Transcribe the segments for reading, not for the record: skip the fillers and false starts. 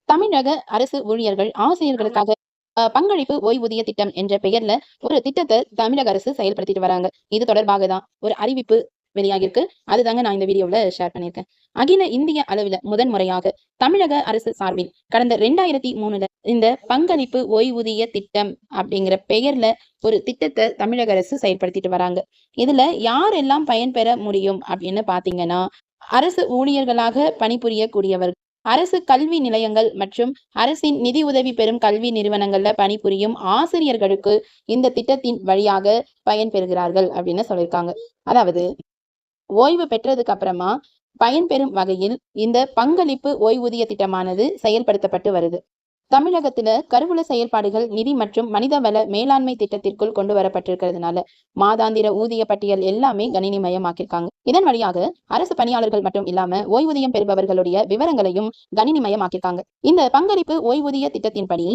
தமிழக அரசு ஊழியர்கள், ஆசிரியர்களுக்காக பங்களிப்பு ஓய்வூதிய திட்டம் என்ற பெயர்ல ஒரு திட்டத்தை தமிழக அரசு செயல்படுத்திட்டு வராங்க. இது தொடர்பாக தான் ஒரு அறிவிப்பு வெளியாகிருக்கு. அதுதாங்க நான் இந்த வீடியோல ஷேர் பண்ணியிருக்கேன். அகில இந்திய அளவில முதன் முறையாக தமிழக அரசு சார்பில் கடந்த 2003ல இந்த பங்களிப்பு ஓய்வூதிய திட்டம் அப்படிங்கிற பெயர்ல ஒரு திட்டத்தை தமிழக அரசு செயல்படுத்திட்டு வராங்க. இதுல யாரெல்லாம் பயன்பெற முடியும் அப்படின்னு பாத்தீங்கன்னா, அரசு ஊழியர்களாக பணிபுரியக்கூடியவர்கள், அரசு கல்வி நிலையங்கள் மற்றும் அரசின் நிதி உதவி பெறும் கல்வி நிறுவனங்கள்ல பணிபுரியும் ஆசிரியர்களுக்கு இந்த திட்டத்தின் வழியாக பயன்பெறுகிறார்கள் அப்படின்னு சொல்லியிருக்காங்க. அதாவது ஓய்வு பெற்றதுக்கு அப்புறமா பயன்பெறும் வகையில் இந்த பங்களிப்பு ஓய்வூதிய திட்டமானது செயல்படுத்தப்பட்டு வருது. தமிழகத்துல கருவூல செயல்பாடுகள் நிதி மற்றும் மனிதவள மேலாண்மை திட்டத்திற்குள் கொண்டு வரப்பட்டிருக்கிறதுனால மாதாந்திர ஊதிய பட்டியல் எல்லாமே கணினிமயமாக்கியிருக்காங்க. இதன் வழியாக அரசு பணியாளர்கள் மட்டும் இல்லாம ஓய்வூதியம் பெறுபவர்களுடைய விவரங்களையும் கணினிமயமாக்கியிருக்காங்க. இந்த பங்களிப்பு ஓய்வூதிய திட்டத்தின்படி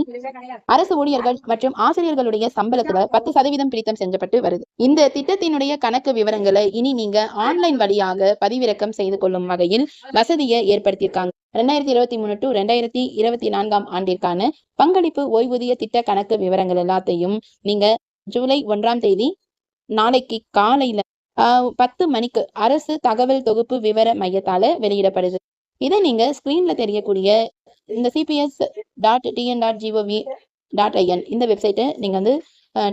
அரசு ஊழியர்கள் மற்றும் ஆசிரியர்களுடைய சம்பளத்துல 10% பிரித்தம் செஞ்சப்பட்டு வருது. இந்த திட்டத்தினுடைய கணக்கு விவரங்களை இனி நீங்க ஆன்லைன் வழியாக பதிவிறக்கம் செய்து கொள்ளும் வகையில் வசதியை ஏற்படுத்தியிருக்காங்க. 2023 to 2024 ஆண்டிற்கான பங்களிப்பு ஓய்வூதிய திட்ட கணக்கு விவரங்கள் எல்லாத்தையும் நீங்க ஜூலை 1ஆம் தேதி நாளைக்கு காலையில 10 மணிக்கு அரசு தகவல் தொகுப்பு விவர மையத்தால வெளியிடப்படுது. இதை நீங்க ஸ்கிரீன்ல தெரியக்கூடிய இந்த cps.tn.gov.in இந்த வெப்சைட்டை நீங்க வந்து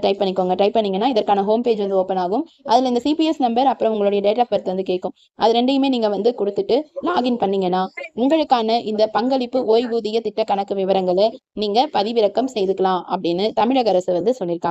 டைப் பண்ணிக்கோங்க. டைப் பண்ணீங்கன்னா இதற்கான ஹோம் பேஜ் வந்து ஓப்பன் ஆகும். அதுல இந்த சிபிஎஸ் நம்பர் அப்புறம் உங்களுடைய டேட் ஆஃப் பர்த் வந்து கேட்கும். அது ரெண்டையுமே நீங்க வந்து கொடுத்துட்டு லாகின் பண்ணீங்கன்னா உங்களுக்கான இந்த பங்களிப்பு ஓய்வூதிய திட்ட கணக்கு விவரங்களை நீங்க பதிவிறக்கம் செய்துக்கலாம் அப்படின்னு தமிழக அரசு வந்து சொல்லியிருக்காங்க.